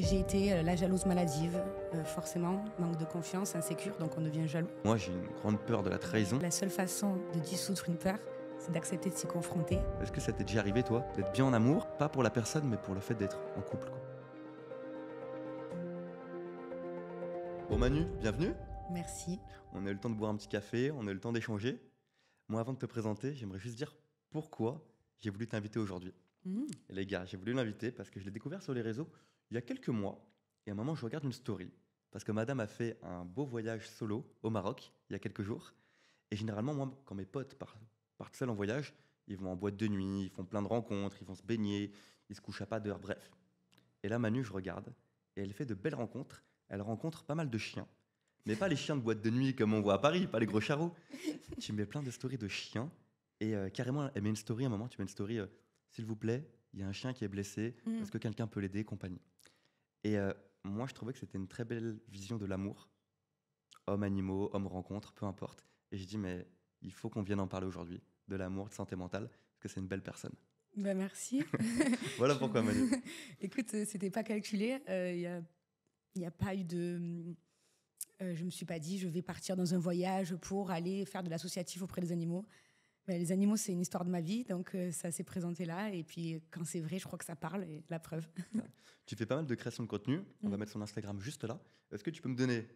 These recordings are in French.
J'ai été la jalouse maladive, forcément, manque de confiance, insécure, donc on devient jaloux. Moi, j'ai une grande peur de la trahison. La seule façon de dissoudre une peur, c'est d'accepter de s'y confronter. Est-ce que ça t'est déjà arrivé, toi, d'être bien en amour, pas pour la personne, mais pour le fait d'être en couple, quoi? Bon Manu, bienvenue. Merci. On a eu le temps de boire un petit café, on a eu le temps d'échanger. Moi, avant de te présenter, j'aimerais juste dire pourquoi j'ai voulu t'inviter aujourd'hui. Et les gars, j'ai voulu l'inviter parce que je l'ai découvert sur les réseaux il y a quelques mois. Et à un moment, je regarde une story. Parce que madame a fait un beau voyage solo au Maroc il y a quelques jours. Et généralement, moi, quand mes potes partent seuls en voyage, ils vont en boîte de nuit, ils font plein de rencontres, ils vont se baigner, ils se couchent à pas d'heure, bref. Et là, Manu, je regarde, et elle fait de belles rencontres. Elle rencontre pas mal de chiens. Mais pas les chiens de boîte de nuit comme on voit à Paris, pas les gros charros. Tu mets plein de stories de chiens. Et carrément, elle met une story à un moment, tu mets une story, s'il vous plaît, il y a un chien qui est blessé, est-ce que quelqu'un peut l'aider, compagnie. Et moi, je trouvais que c'était une très belle vision de l'amour. Homme-animaux, homme-rencontre, peu importe. Et je dis, mais il faut qu'on vienne en parler aujourd'hui, de l'amour, de santé mentale, parce que c'est une belle personne. Ben merci. Voilà pourquoi, Manu. Écoute, c'était pas calculé. Il y a pas eu de... je me suis pas dit, je vais partir dans un voyage pour aller faire de l'associatif auprès des animaux. Ben, les animaux, c'est une histoire de ma vie, donc ça s'est présenté là. Et puis, quand c'est vrai, je crois que ça parle, et la preuve. Tu fais pas mal de création de contenu. On va mettre son Instagram juste là. Est-ce que tu peux me donner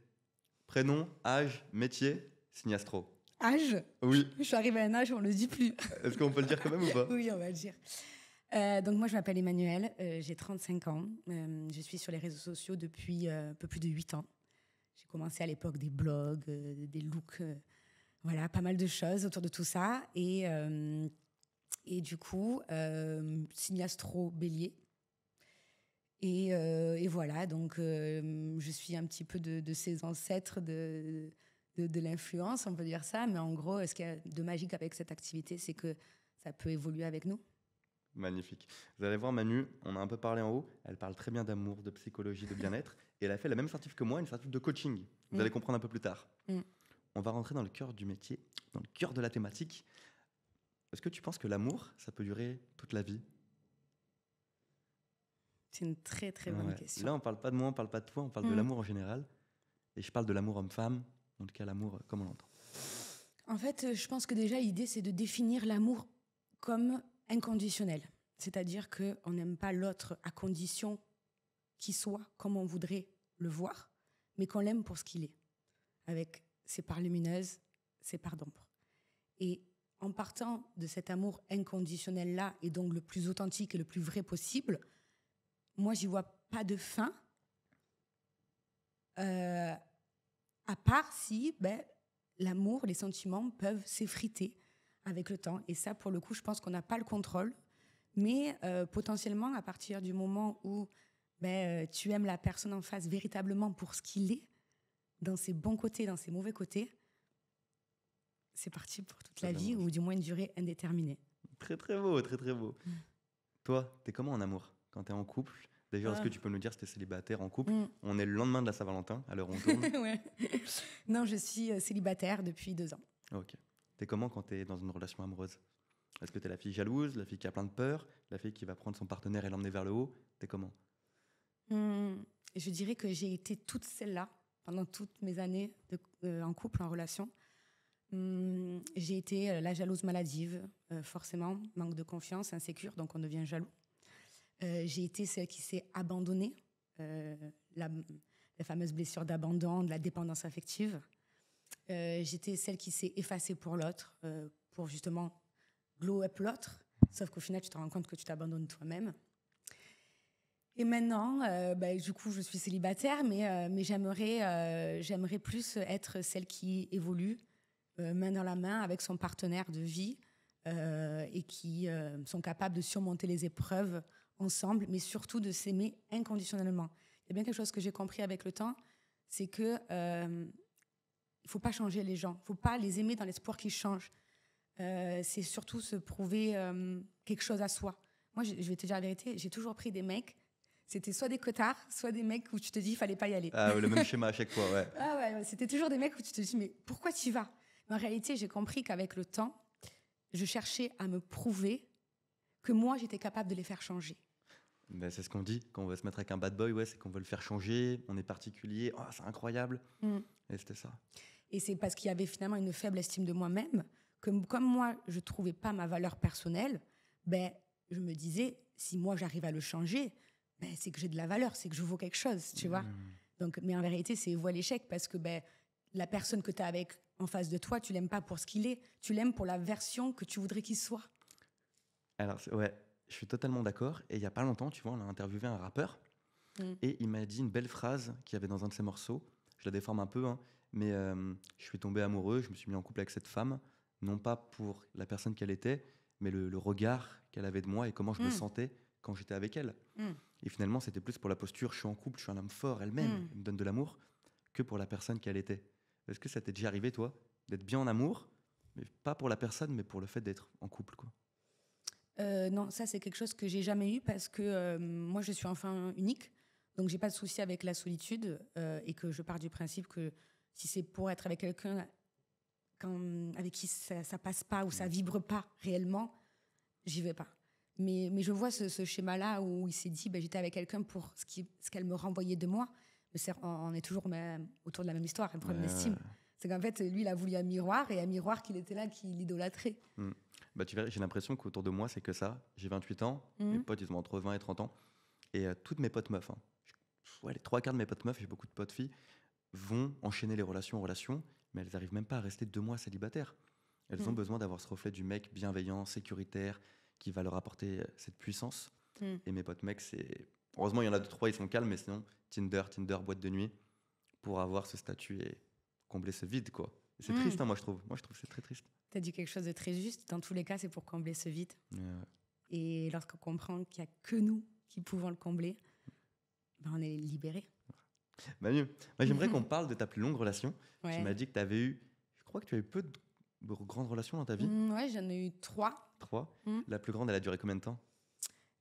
prénom, âge, métier, Signastro? Âge? Oui. Je suis arrivée à un âge où on ne le dit plus. Est-ce qu'on peut le dire quand même ou pas? Oui, on va le dire. Donc moi, je m'appelle Emmanuelle, j'ai 35 ans. Je suis sur les réseaux sociaux depuis un peu plus de 8 ans. J'ai commencé à l'époque des blogs, des looks, voilà, pas mal de choses autour de tout ça. Et du coup, Signastro Bélier. Et voilà, donc je suis un petit peu de ces ancêtres de l'influence, on peut dire ça. Mais en gros, ce qu'il y a de magique avec cette activité, c'est que ça peut évoluer avec nous. Magnifique. Vous allez voir Manu, on a un peu parlé en haut, elle parle très bien d'amour, de psychologie, de bien-être, et elle a fait la même certif que moi, une certif de coaching. Vous allez comprendre un peu plus tard. On va rentrer dans le cœur du métier, dans le cœur de la thématique. Est-ce que tu penses que l'amour, ça peut durer toute la vie? C'est une très très bonne question. Là, on parle pas de moi, on parle pas de toi, on parle de l'amour en général. Et je parle de l'amour homme-femme, en tout cas l'amour comme on l'entend. En fait, je pense que déjà, l'idée, c'est de définir l'amour comme inconditionnel. C'est-à-dire qu'on n'aime pas l'autre à condition qu'il soit comme on voudrait le voir, mais qu'on l'aime pour ce qu'il est, avec ses parts lumineuses, ses parts d'ombre. Et en partant de cet amour inconditionnel-là, et donc le plus authentique et le plus vrai possible, moi, j'y vois pas de fin, à part si l'amour, les sentiments peuvent s'effriter avec le temps. Et ça, pour le coup, je pense qu'on n'a pas le contrôle. Mais potentiellement, à partir du moment où tu aimes la personne en face véritablement pour ce qu'il est, dans ses bons côtés, dans ses mauvais côtés, c'est parti pour toute la vie, ou du moins une durée indéterminée. Très très beau, très très beau. Toi, t'es comment en amour quand t'es en couple? D'ailleurs, est-ce que tu peux nous dire si t'es célibataire, en couple? On est le lendemain de la Saint-Valentin, à l'heure où on tourne. Ouais. Non, je suis célibataire depuis 2 ans. Ok. T'es comment quand t'es dans une relation amoureuse? Est-ce que t'es la fille jalouse, la fille qui a plein de peur, la fille qui va prendre son partenaire et l'emmener vers le haut? T'es comment? Je dirais que j'ai été toute celle-là pendant toutes mes années en couple, en relation. J'ai été la jalouse maladive, forcément, manque de confiance, insécure, donc on devient jaloux. J'ai été celle qui s'est abandonnée, la fameuse blessure d'abandon, de la dépendance affective. J'étais celle qui s'est effacée pour l'autre, pour justement glow up l'autre, sauf qu'au final, tu te rends compte que tu t'abandonnes toi-même. Et maintenant, du coup, je suis célibataire, mais j'aimerais plus être celle qui évolue main dans la main avec son partenaire de vie et qui sont capables de surmonter les épreuves ensemble, mais surtout de s'aimer inconditionnellement. Il y a bien quelque chose que j'ai compris avec le temps, c'est que il faut pas changer les gens, il faut pas les aimer dans l'espoir qu'ils changent. C'est surtout se prouver quelque chose à soi. Moi, je vais te dire la vérité, j'ai toujours pris des mecs, c'était soit des cotards, soit des mecs où tu te dis il fallait pas y aller. Ah, le même schéma à chaque fois, ouais. Ah ouais, c'était toujours des mecs où tu te dis mais pourquoi tu y vas? Mais en réalité, j'ai compris qu'avec le temps, je cherchais à me prouver que moi, j'étais capable de les faire changer. Ben, c'est ce qu'on dit quand on va se mettre avec un bad boy, ouais, c'est qu'on veut le faire changer, on est particulier, oh, c'est incroyable. Et c'était ça. Et c'est parce qu'il y avait finalement une faible estime de moi-même que, comme moi, je ne trouvais pas ma valeur personnelle, ben, je me disais, si moi, j'arrive à le changer, ben, c'est que j'ai de la valeur, c'est que je vaux quelque chose, tu vois. Donc, mais en vérité, c'est voie l'échec parce que ben, la personne que tu as avec en face de toi, tu l'aimes pas pour ce qu'il est, tu l'aimes pour la version que tu voudrais qu'il soit. Alors, ouais, je suis totalement d'accord. Et il n'y a pas longtemps, tu vois, on a interviewé un rappeur et il m'a dit une belle phrase qu'il y avait dans un de ses morceaux. Je la déforme un peu, hein, mais je suis tombé amoureux, je me suis mis en couple avec cette femme, non pas pour la personne qu'elle était, mais le regard qu'elle avait de moi et comment je me sentais quand j'étais avec elle. Et finalement, c'était plus pour la posture, je suis en couple, je suis un homme fort, elle-même, elle me donne de l'amour, que pour la personne qu'elle était. Est-ce que ça t'est déjà arrivé, toi, d'être bien en amour, mais pas pour la personne, mais pour le fait d'être en couple, quoi? Non, ça c'est quelque chose que j'ai jamais eu parce que moi je suis enfant unique, donc j'ai pas de souci avec la solitude et que je pars du principe que si c'est pour être avec quelqu'un avec qui ça passe pas ou ça vibre pas réellement, j'y vais pas. Mais je vois ce schéma-là où il s'est dit j'étais avec quelqu'un pour ce qu'elle me renvoyait de moi. Mais on est toujours même autour de la même histoire, un problème d'estime. C'est qu'en fait, lui, il a voulu un miroir et un miroir qu'il était là, qui l'idolâtrait. Bah, tu verras, j'ai l'impression qu'autour de moi, c'est que ça. J'ai 28 ans, mes potes, ils ont entre 20 et 30 ans. Et toutes mes potes meufs, hein, ouais, les trois quarts de mes potes meufs, j'ai beaucoup de potes filles, vont enchaîner les relations en relations, mais elles n'arrivent même pas à rester 2 mois célibataires. Elles ont besoin d'avoir ce reflet du mec bienveillant, sécuritaire, qui va leur apporter cette puissance. Et mes potes mecs, c'est... Heureusement, il y en a 2-3, ils sont calmes, mais sinon, Tinder, boîte de nuit, pour avoir ce statut et combler ce vide, quoi. Et c'est triste, hein, moi, je trouve. Moi, je trouve que c'est très triste. Tu as dit quelque chose de très juste. Dans tous les cas, c'est pour combler ce vide. Et lorsqu'on comprend qu'il n'y a que nous qui pouvons le combler, on est libéré. Manu, moi, j'aimerais qu'on parle de ta plus longue relation. Ouais. Tu m'as dit que tu avais eu... Je crois que tu as eu peu de grandes relations dans ta vie. Ouais, j'en ai eu 3. 3. La plus grande, elle a duré combien de temps?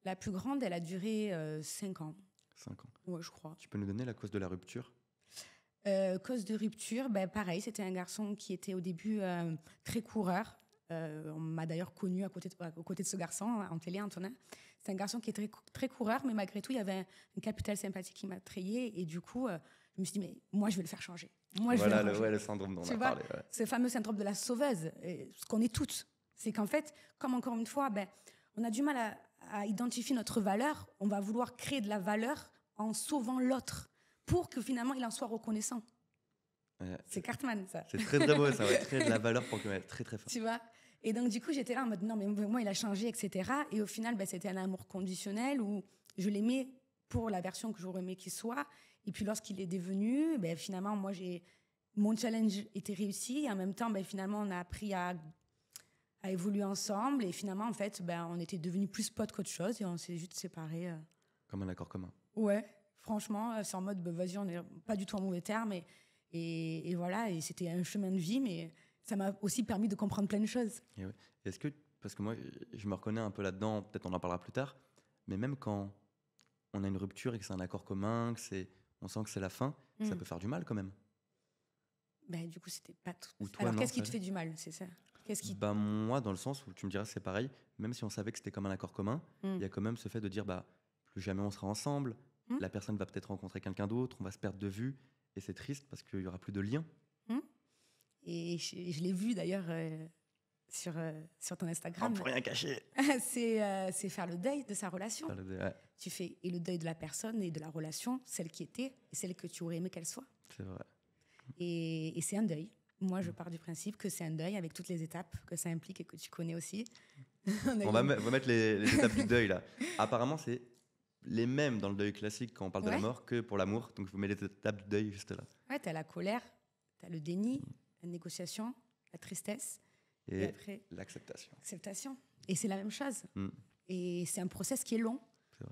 La plus grande, elle a duré 5 ans. 5 ans. Ouais, je crois. Tu peux nous donner la cause de la rupture? Cause de rupture, pareil, c'était un garçon qui était au début très coureur. On m'a d'ailleurs connue aux côtés de ce garçon, en télé, Antonin. C'est un garçon qui est très, très coureur, mais malgré tout, il y avait un capital sympathique qui m'a trayée. Et du coup, je me suis dit, mais moi, je vais le faire changer. Moi, je vais le changer. Le syndrome dont on a vois, parlé. Ouais. Ce fameux syndrome de la sauveuse, ce qu'on est toutes. C'est qu'en fait, comme encore une fois, on a du mal à identifier notre valeur. On va vouloir créer de la valeur en sauvant l'autre, pour que finalement il en soit reconnaissant. C'est Cartman, ça. C'est très très beau, ça va créer de la valeur pour qu'il soit très très fort. Tu vois. Et donc du coup j'étais là en mode non mais moi il a changé, etc. Et au final c'était un amour conditionnel où je l'aimais pour la version que j'aurais aimé qu'il soit. Et puis lorsqu'il est devenu, finalement moi mon challenge était réussi et en même temps finalement on a appris à évoluer ensemble et finalement en fait on était devenus plus potes qu'autre chose et on s'est juste séparés. Comme un accord commun. Ouais. Franchement, c'est en mode, vas-y, on n'est pas du tout en mauvais termes. Et voilà, et c'était un chemin de vie, mais ça m'a aussi permis de comprendre plein de choses. Et ouais. Est-ce que, parce que moi, je me reconnais un peu là-dedans, peut-être on en parlera plus tard, mais même quand on a une rupture et que c'est un accord commun, on sent que c'est la fin, ça peut faire du mal quand même. Du coup, c'était pas tout. Ou toi, alors, non, qu'est-ce qui te fait du mal, c'est ça? Moi, dans le sens où tu me diras c'est pareil, même si on savait que c'était comme un accord commun, il y a quand même ce fait de dire, plus jamais on sera ensemble, la personne va peut-être rencontrer quelqu'un d'autre, on va se perdre de vue, et c'est triste parce qu'il n'y aura plus de lien. Et je l'ai vu d'ailleurs sur ton Instagram. On ne peut rien cacher. c'est faire le deuil de sa relation. Ouais. Tu fais le deuil de la personne et de la relation, celle qui était et celle que tu aurais aimé qu'elle soit. C'est vrai. Et c'est un deuil. Moi, je pars du principe que c'est un deuil avec toutes les étapes que ça implique et que tu connais aussi. On va mettre les étapes du deuil là. Apparemment, c'est les mêmes dans le deuil classique quand on parle de la mort que pour l'amour. Donc, je vous mets les étapes du deuil juste là. Ouais, tu as la colère, tu as le déni, la négociation, la tristesse. Et après, l'acceptation. Et c'est la même chose. Et c'est un process qui est long.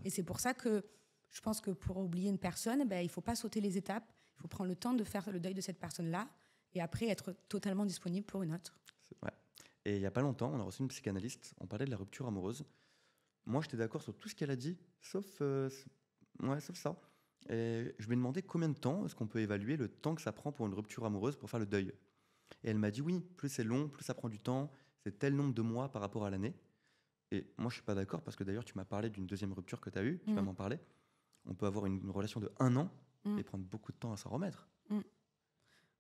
Et c'est pour ça que je pense que pour oublier une personne, il ne faut pas sauter les étapes. Il faut prendre le temps de faire le deuil de cette personne-là et après être totalement disponible pour une autre. Ouais. Et il n'y a pas longtemps, on a reçu une psychanalyste. On parlait de la rupture amoureuse. Moi, j'étais d'accord sur tout ce qu'elle a dit, sauf ça. Et je lui ai demandé combien de temps est-ce qu'on peut évaluer le temps que ça prend pour une rupture amoureuse pour faire le deuil. Et elle m'a dit oui, plus c'est long, plus ça prend du temps, c'est tel nombre de mois par rapport à l'année. Et moi, je suis pas d'accord parce que d'ailleurs, tu m'as parlé d'une deuxième rupture que tu as eue. Tu vas m'en parler. On peut avoir une relation de 1 an et prendre beaucoup de temps à s'en remettre.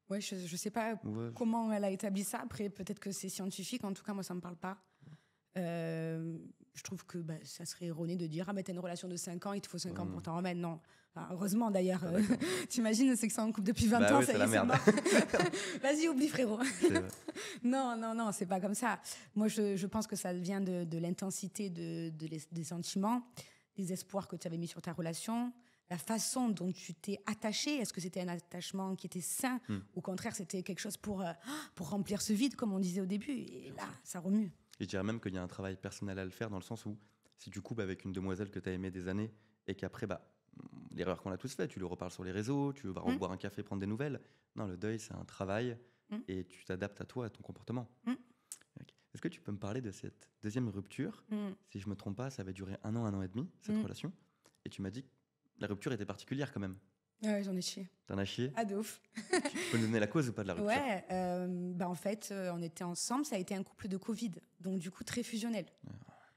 Ouais, je sais pas comment elle a établi ça. Après, peut-être que c'est scientifique. En tout cas, moi, ça me parle pas. Je trouve que ça serait erroné de dire t'as une relation de 5 ans, il te faut 5 ans pour t'en remettre. Non. Enfin, heureusement d'ailleurs. T'imagines, c'est que ça en couple depuis 20 ans, oui, ça c'est y la est, merde. Vas-y, oublie frérot. Non, c'est pas comme ça. Moi, je pense que ça vient de l'intensité des sentiments, des espoirs que tu avais mis sur ta relation, la façon dont tu t'es attaché. Est-ce que c'était un attachement qui était sain ou au contraire, c'était quelque chose pour remplir ce vide, comme on disait au début. Et là, ça remue. Et je dirais même qu'il y a un travail personnel à le faire dans le sens où si tu couples avec une demoiselle que tu as aimée des années et qu'après, l'erreur qu'on a tous fait, tu lui reparles sur les réseaux, tu vas reboire un café, prendre des nouvelles. Non, le deuil, c'est un travail et tu t'adaptes à toi, à ton comportement. Okay. Est-ce que tu peux me parler de cette deuxième rupture? Si je ne me trompe pas, ça avait duré 1 an, 1 an et demi, cette relation. Et tu m'as dit que la rupture était particulière quand même. Ouais, j'en ai chié. T'en as chié? Ah, de ouf. Tu peux nous donner la cause ou pas de la rupture? Ouais, en fait, on était ensemble, ça a été un couple de Covid, donc du coup très fusionnel.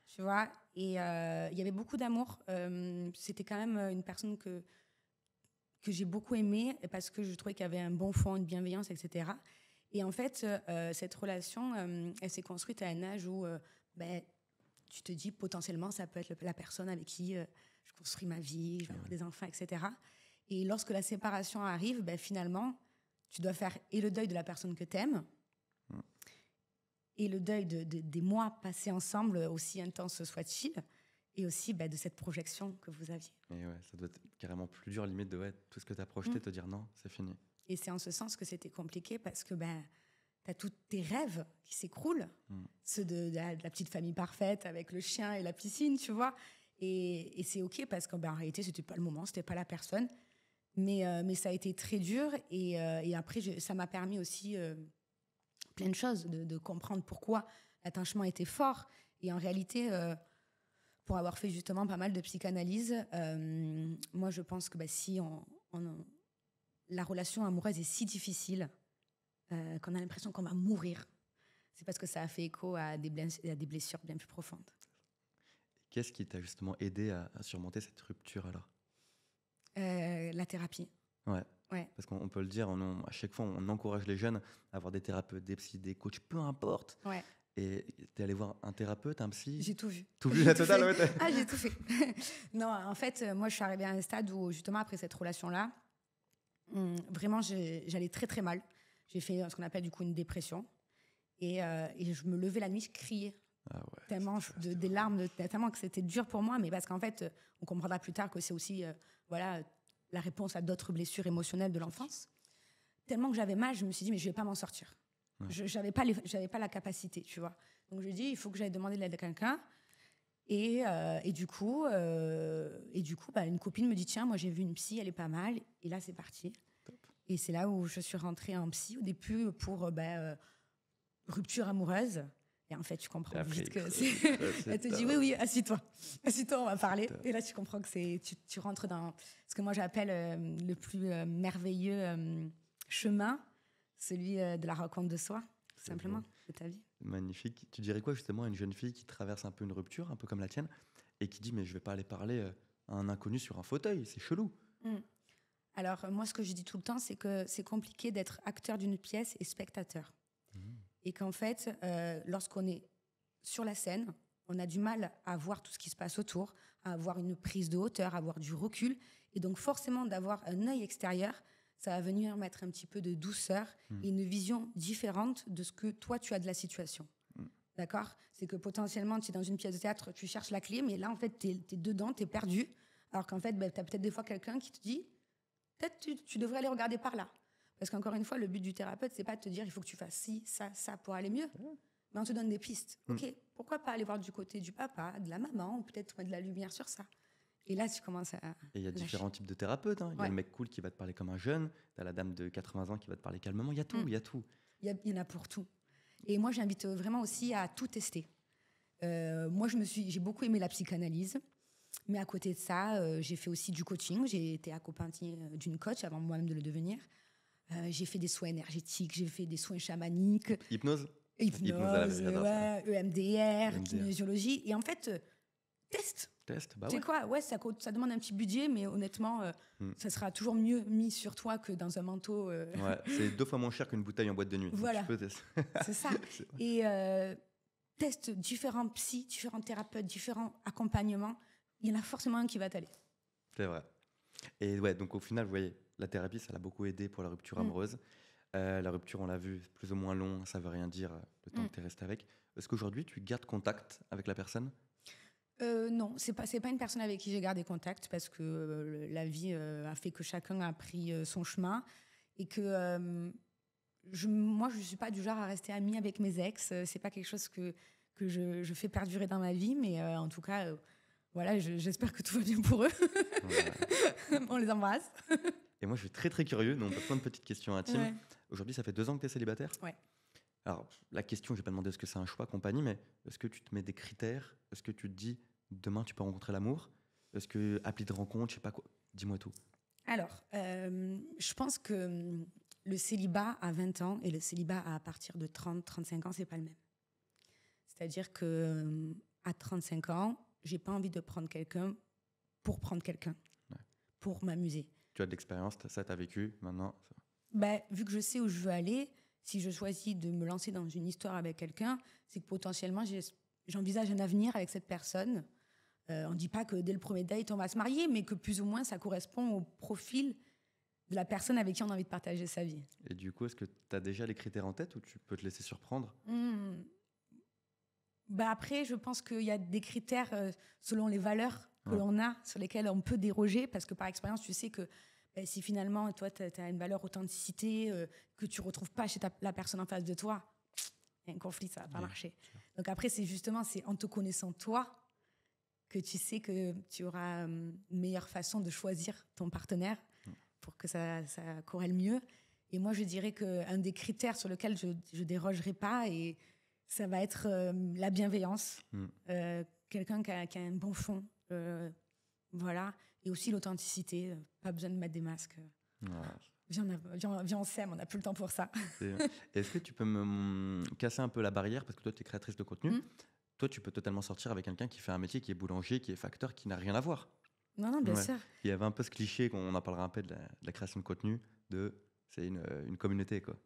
Tu vois, et il y avait beaucoup d'amour. C'était quand même une personne que j'ai beaucoup aimée parce que je trouvais qu'il y avait un bon fond, une bienveillance, etc. Et en fait, cette relation, elle s'est construite à un âge où tu te dis potentiellement ça peut être la personne avec qui je construis ma vie, je vais avoir des enfants, etc. Et lorsque la séparation arrive, finalement, tu dois faire et le deuil de la personne que tu aimes et le deuil des mois passés ensemble, aussi intense soit-il, et aussi de cette projection que vous aviez. Et ouais, ça doit être carrément plus dur, limite, de tout ce que tu as projeté, te dire non, c'est fini. Et c'est en ce sens que c'était compliqué parce que tu as tous tes rêves qui s'écroulent, ceux de la petite famille parfaite avec le chien et la piscine, tu vois. Et c'est OK parce qu'en réalité, c'était pas le moment, c'était pas la personne. Mais ça a été très dur et après, ça m'a permis aussi plein de choses, de comprendre pourquoi l'attachement était fort. Et en réalité, pour avoir fait justement pas mal de psychanalyse, moi, je pense que si la relation amoureuse est si difficile qu'on a l'impression qu'on va mourir, c'est parce que ça a fait écho à des blessures bien plus profondes. Qu'est-ce qui t'a justement aidé à surmonter cette rupture alors? La thérapie. Ouais. Parce qu'on peut le dire, à chaque fois, on encourage les jeunes à avoir des thérapeutes, des psys, des coachs, peu importe. Ouais. Et t'es allé voir un thérapeute, un psy? J'ai tout vu. Tout vu, la totale, ouais. Ah, j'ai tout fait. Non, en fait, moi, je suis arrivée à un stade où, justement, après cette relation-là, vraiment, j'allais très, très mal. J'ai fait ce qu'on appelle, du coup, une dépression. Et je me levais la nuit, je criais. Ah ouais, tellement des larmes, tellement que c'était dur pour moi, mais parce qu'en fait, on comprendra plus tard que c'est aussi la réponse à d'autres blessures émotionnelles de l'enfance. Tellement que j'avais mal, je me suis dit, mais je ne vais pas m'en sortir. Ouais. Je n'avais pas la capacité, tu vois. Donc, je me dis, il faut que j'aille demander de l'aide à quelqu'un. Et du coup, une copine me dit, tiens, moi, j'ai vu une psy, elle est pas mal. Et là, c'est parti. Top. Et c'est là où je suis rentrée en psy, au début, pour rupture amoureuse. Et en fait, tu comprends vite que c'est... Elle te dit, oui, assis-toi, on va parler. Et là, tu comprends que tu rentres dans ce que moi, j'appelle le plus merveilleux chemin, celui de la rencontre de soi, tout simplement, de ta vie. Magnifique. Tu dirais quoi, justement, à une jeune fille qui traverse un peu une rupture, un peu comme la tienne, et qui dit, mais je ne vais pas aller parler à un inconnu sur un fauteuil, c'est chelou. Alors, moi, ce que je dis tout le temps, c'est que c'est compliqué d'être acteur d'une pièce et spectateur. Et qu'en fait, lorsqu'on est sur la scène, on a du mal à voir tout ce qui se passe autour, à avoir une prise de hauteur, à avoir du recul. Et donc, forcément, d'avoir un œil extérieur, ça va venir mettre un petit peu de douceur et une vision différente de ce que toi, tu as de la situation. D'accord ? C'est que potentiellement, tu es dans une pièce de théâtre, tu cherches la clé, mais là, en fait, tu es dedans, tu es perdu. Alors qu'en fait, tu as peut-être des fois quelqu'un qui te dit, peut-être tu devrais aller regarder par là. Parce qu'encore une fois, le but du thérapeute, c'est pas de te dire il faut que tu fasses ci, ça pour aller mieux. Mais on te donne des pistes. OK, pourquoi pas aller voir du côté du papa, de la maman, ou peut-être mettre de la lumière sur ça. Et là, tu commences à... Et il y a différents types de thérapeutes. Il y a le mec cool qui va te parler comme un jeune, tu as la dame de 80 ans qui va te parler calmement. Il y a tout, il y a tout. Il y en a pour tout. Et moi, j'invite vraiment aussi à tout tester. Moi, j'ai beaucoup aimé la psychanalyse. Mais à côté de ça, j'ai fait aussi du coaching. J'ai été accompagnée d'une coach avant moi-même de le devenir. J'ai fait des soins énergétiques, j'ai fait des soins chamaniques. Hypnose? Hypnose à la Hypnose, j'adore ça. EMDR, EMDR. kinésiologie. Et en fait, teste. Test, bah Tu sais ouais. quoi, ouais, ça demande un petit budget, mais honnêtement, Mm. ça sera toujours mieux mis sur toi que dans un manteau. Ouais, c'est 2 fois moins cher qu'une bouteille en boîte de nuit. Donc Voilà. tu peux tester. C'est ça. C'est vrai. Et teste différents psys, différents thérapeutes, différents accompagnements. Il y en a forcément un qui va t'aller. C'est vrai. Et ouais, donc au final, vous voyez, la thérapie, ça l'a beaucoup aidé pour la rupture amoureuse. La rupture, on l'a vu, plus ou moins long, ça veut rien dire le temps que tu es resté avec. Est-ce qu'aujourd'hui, tu gardes contact avec la personne? Non, c'est pas une personne avec qui j'ai gardé contact parce que la vie a fait que chacun a pris son chemin et que moi, je suis pas du genre à rester amie avec mes ex. C'est pas quelque chose que je fais perdurer dans ma vie, mais en tout cas, voilà, j'espère que tout va bien pour eux. Ouais. On les embrasse. Et moi, je suis très très curieux, donc plein de petites questions intimes. Ouais. Aujourd'hui, ça fait 2 ans que tu es célibataire? Ouais. Alors, la question, je vais pas demander est-ce que c'est un choix, compagnie, mais est-ce que tu te mets des critères? Est-ce que tu te dis demain tu peux rencontrer l'amour? Est-ce que appli de rencontre, je sais pas quoi? Dis-moi tout. Alors, je pense que le célibat à 20 ans et le célibat à partir de 30-35 ans, c'est pas le même. C'est-à-dire que à 35 ans, j'ai pas envie de prendre quelqu'un pour prendre quelqu'un, Ouais. pour m'amuser. Tu as de l'expérience, ça t'as vécu, maintenant. Vu que je sais où je veux aller, si je choisis de me lancer dans une histoire avec quelqu'un, c'est que potentiellement j'envisage un avenir avec cette personne. On ne dit pas que dès le premier date on va se marier, mais que plus ou moins ça correspond au profil de la personne avec qui on a envie de partager sa vie. Et du coup, est-ce que tu as déjà les critères en tête ou tu peux te laisser surprendre? Après, je pense qu'il y a des critères selon les valeurs que Ouais. l'on a, sur lesquelles on peut déroger, parce que par expérience, tu sais que si finalement, toi, tu as une valeur authenticité que tu ne retrouves pas chez la personne en face de toi, il y a un conflit, ça ne va pas Bien marcher. sûr. Donc après, c'est en te connaissant toi que tu sais que tu auras une meilleure façon de choisir ton partenaire pour que ça corrèle mieux. Et moi, je dirais qu'un des critères sur lesquels je ne dérogerai pas, et ça va être la bienveillance, quelqu'un qui a un bon fond, voilà, et aussi l'authenticité, pas besoin de mettre des masques. Ouais. Viens, on s'aime, on n'a plus le temps pour ça. Est-ce que tu peux me casser un peu la barrière, parce que toi, tu es créatrice de contenu. Toi, tu peux totalement sortir avec quelqu'un qui fait un métier, qui est boulanger, qui est facteur, qui n'a rien à voir. Non, bien sûr. Il y avait un peu ce cliché, on en parlera un peu de la création de contenu, c'est une communauté, quoi.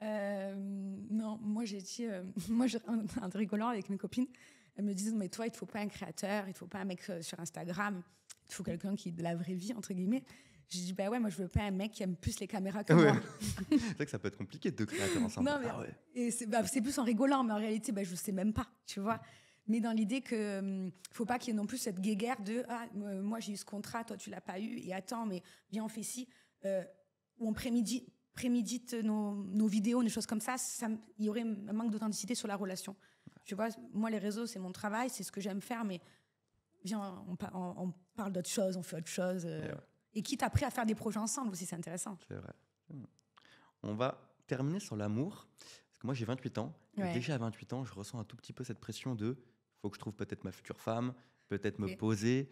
Non, moi j'ai dit, en rigolant avec mes copines, elles me disent, mais toi, il ne te faut pas un créateur, il ne te faut pas un mec sur Instagram, il te faut quelqu'un qui est de la vraie vie, entre guillemets. J'ai dit, bah ouais, moi je veux pas un mec qui aime plus les caméras que moi. C'est vrai que ça peut être compliqué de 2 créateurs ensemble. Non, mais, Ah ouais. et c'est plus en rigolant, mais en réalité, je ne sais même pas, tu vois. Mais dans l'idée que faut pas qu'il y ait non plus cette guéguerre de moi j'ai eu ce contrat, toi tu l'as pas eu, et attends, mais viens on fait ci, où on prémédite nos vidéos, des choses comme ça, il y aurait un manque d'authenticité sur la relation. Tu vois, moi les réseaux c'est mon travail, c'est ce que j'aime faire, mais viens on parle d'autre chose, on fait autre chose, et quitte après à faire des projets ensemble aussi, c'est intéressant. C'est vrai. On va terminer sur l'amour, parce que moi j'ai 28 ans, et Ouais. déjà à 28 ans je ressens un tout petit peu cette pression de faut que je trouve peut-être ma future femme, peut-être me Ok. poser.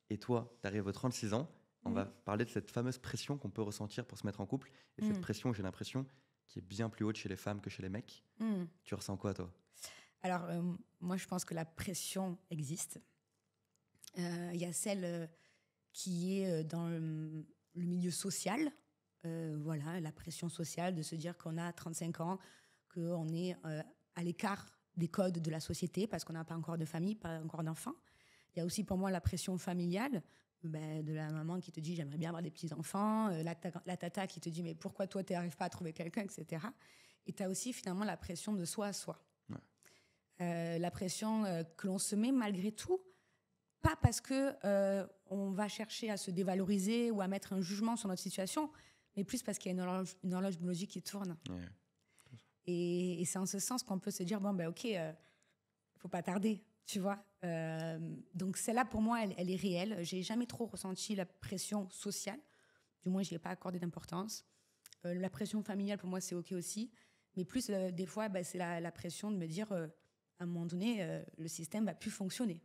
Et toi, tu arrives à 36 ans, on va parler de cette fameuse pression qu'on peut ressentir pour se mettre en couple. Et cette pression, j'ai l'impression, qui est bien plus haute chez les femmes que chez les mecs. Tu ressens quoi, toi? Alors, moi, je pense que la pression existe. Il y a celle qui est dans le milieu social. Voilà, la pression sociale de se dire qu'on a 35 ans, qu'on est à l'écart des codes de la société parce qu'on n'a pas encore de famille, pas encore d'enfants. Il y a aussi pour moi la pression familiale, de la maman qui te dit j'aimerais bien avoir des petits-enfants, la tata qui te dit mais pourquoi toi tu n'arrives pas à trouver quelqu'un, etc. Et tu as aussi finalement la pression de soi à soi. Ouais. La pression que l'on se met malgré tout, pas parce que on va chercher à se dévaloriser ou à mettre un jugement sur notre situation, mais plus parce qu'il y a une horloge biologique qui tourne. Ouais. Et c'est en ce sens qu'on peut se dire ok, faut pas tarder, tu vois. Donc celle-là pour moi elle est réelle. J'ai jamais trop ressenti la pression sociale, du moins je n'y ai pas accordé d'importance. La pression familiale pour moi c'est ok aussi, mais plus des fois c'est la pression de me dire à un moment donné le système va plus fonctionner.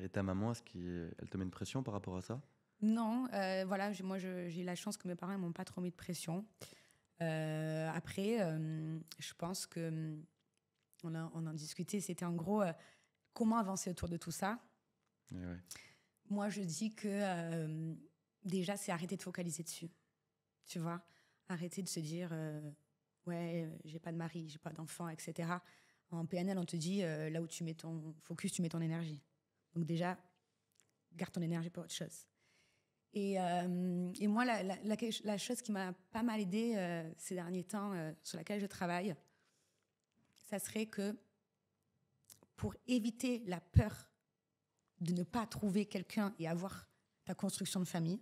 Et ta maman, est-ce qu'elle te met une pression par rapport à ça? Non, voilà, moi j'ai la chance que mes parents m'ont pas trop mis de pression. Après, je pense que on en discutait. C'était en gros comment avancer autour de tout ça. Ouais. Moi, je dis que déjà, c'est arrêter de focaliser dessus. Tu vois, arrêter de se dire ouais, j'ai pas de mari, j'ai pas d'enfant, etc. En PNL, on te dit là où tu mets ton focus, tu mets ton énergie. Donc déjà, garde ton énergie pour autre chose. Et moi, la chose qui m'a pas mal aidée ces derniers temps, sur laquelle je travaille, ça serait que pour éviter la peur de ne pas trouver quelqu'un et avoir ta construction de famille,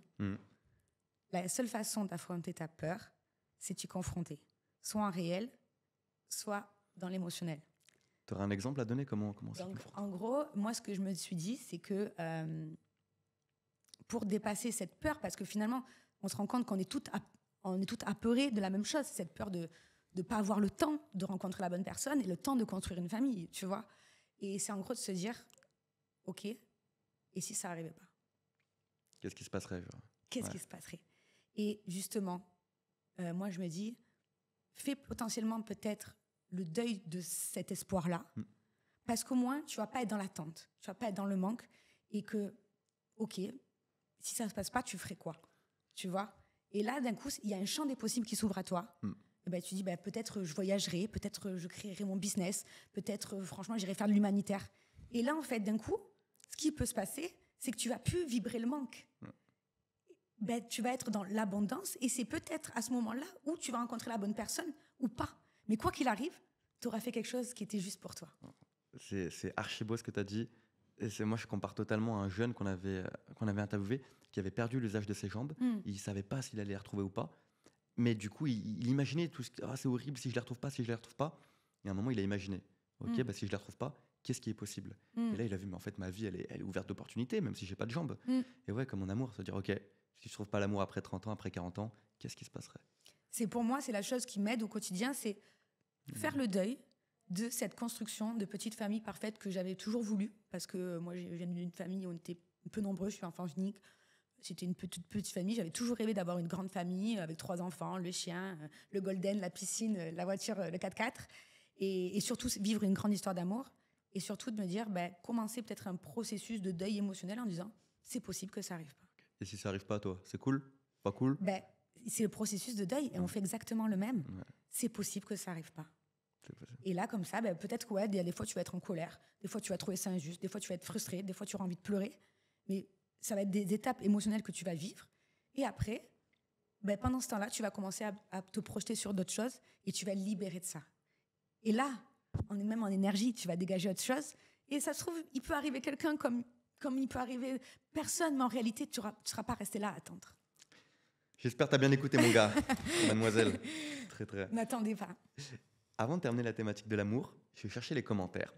la seule façon d'affronter ta peur, c'est de t'y confronter. Soit en réel, soit dans l'émotionnel. Tu aurais un exemple à donner? Comment ça? Donc, en gros, moi, ce que je me suis dit, c'est que pour dépasser cette peur, parce que finalement, on se rend compte qu'on est toutes apeurées de la même chose, cette peur de ne pas avoir le temps de rencontrer la bonne personne et le temps de construire une famille, tu vois. Et c'est en gros de se dire, OK, et si ça n'arrivait pas? Qu'est-ce qui se passerait? Qu'est-ce qui se passerait? Et justement, moi, je me dis, fais potentiellement peut-être le deuil de cet espoir-là, parce qu'au moins, tu ne vas pas être dans l'attente, tu ne vas pas être dans le manque, et que, OK, si ça ne se passe pas, tu ferais quoi? Tu vois? Et là, d'un coup, il y a un champ des possibles qui s'ouvre à toi. Et ben, tu dis, peut-être je voyagerai, peut-être je créerai mon business, peut-être, franchement, j'irai faire de l'humanitaire. Et là, en fait, d'un coup, ce qui peut se passer, c'est que tu ne vas plus vibrer le manque. Tu vas être dans l'abondance, et c'est peut-être à ce moment-là où tu vas rencontrer la bonne personne ou pas. Mais quoi qu'il arrive, tu auras fait quelque chose qui était juste pour toi. C'est archi beau ce que tu as dit. Et moi, je compare totalement à un jeune qu'on avait interviewé, qui avait perdu l'usage de ses jambes. Il ne savait pas s'il allait les retrouver ou pas. Mais du coup, il imaginait tout ce qui... c'est horrible si je les retrouve pas, si je les retrouve pas. Et à un moment, il a imaginé. Ok, si je les retrouve pas, qu'est-ce qui est possible? Et là, il a vu, mais en fait, ma vie, elle est ouverte d'opportunités, même si j'ai pas de jambes. Et ouais, comme mon amour, se dire, ok, si je trouve pas l'amour après 30 ans, après 40 ans, qu'est-ce qui se passerait? Pour moi, c'est la chose qui m'aide au quotidien, c'est faire le deuil de cette construction de petite famille parfaite que j'avais toujours voulu, parce que moi, je viens d'une famille où on était peu nombreux, je suis enfant unique. C'était une petite famille. J'avais toujours rêvé d'avoir une grande famille avec 3 enfants, le chien, le golden, la piscine, la voiture, le 4x4. Et surtout, vivre une grande histoire d'amour. Et surtout, de me dire, commencer peut-être un processus de deuil émotionnel en disant, c'est possible que ça n'arrive pas. Et si ça n'arrive pas, toi, c'est cool? Pas cool? C'est le processus de deuil et on fait exactement le même. C'est possible que ça n'arrive pas. Et là, comme ça, peut-être que des fois, tu vas être en colère. Des fois, tu vas trouver ça injuste. Des fois, tu vas être frustré. Des fois, tu auras envie de pleurer. Mais ça va être des étapes émotionnelles que tu vas vivre. Et après, pendant ce temps-là, tu vas commencer à te projeter sur d'autres choses et tu vas libérer de ça. Et là, on est même en énergie, tu vas dégager autre chose. Et ça se trouve, il peut arriver quelqu'un comme il peut arriver personne, mais en réalité, tu ne seras pas resté là à attendre. J'espère que tu as bien écouté, mon gars, mademoiselle. Très, très. N'attendez pas. Avant de terminer la thématique de l'amour, je cherchais les commentaires.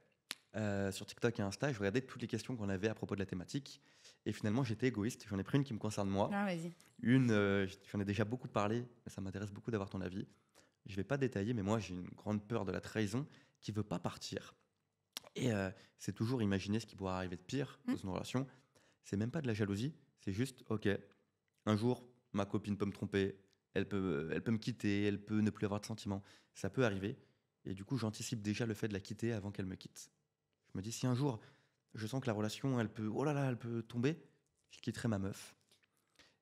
Sur TikTok et Insta, je regardais toutes les questions qu'on avait à propos de la thématique. Et finalement, j'étais égoïste. J'en ai pris une qui me concerne moi. Ah, vas-y. J'en ai déjà beaucoup parlé, mais ça m'intéresse beaucoup d'avoir ton avis. Je ne vais pas détailler, mais moi, j'ai une grande peur de la trahison qui ne veut pas partir. Et c'est toujours imaginer ce qui pourrait arriver de pire dans une relation. C'est même pas de la jalousie, c'est juste, ok, un jour, ma copine peut me tromper, elle peut me quitter, elle peut ne plus avoir de sentiments. Ça peut arriver. Et du coup, j'anticipe déjà le fait de la quitter avant qu'elle me quitte. Je me dis, si un jour, je sens que la relation, elle peut tomber, je quitterai ma meuf.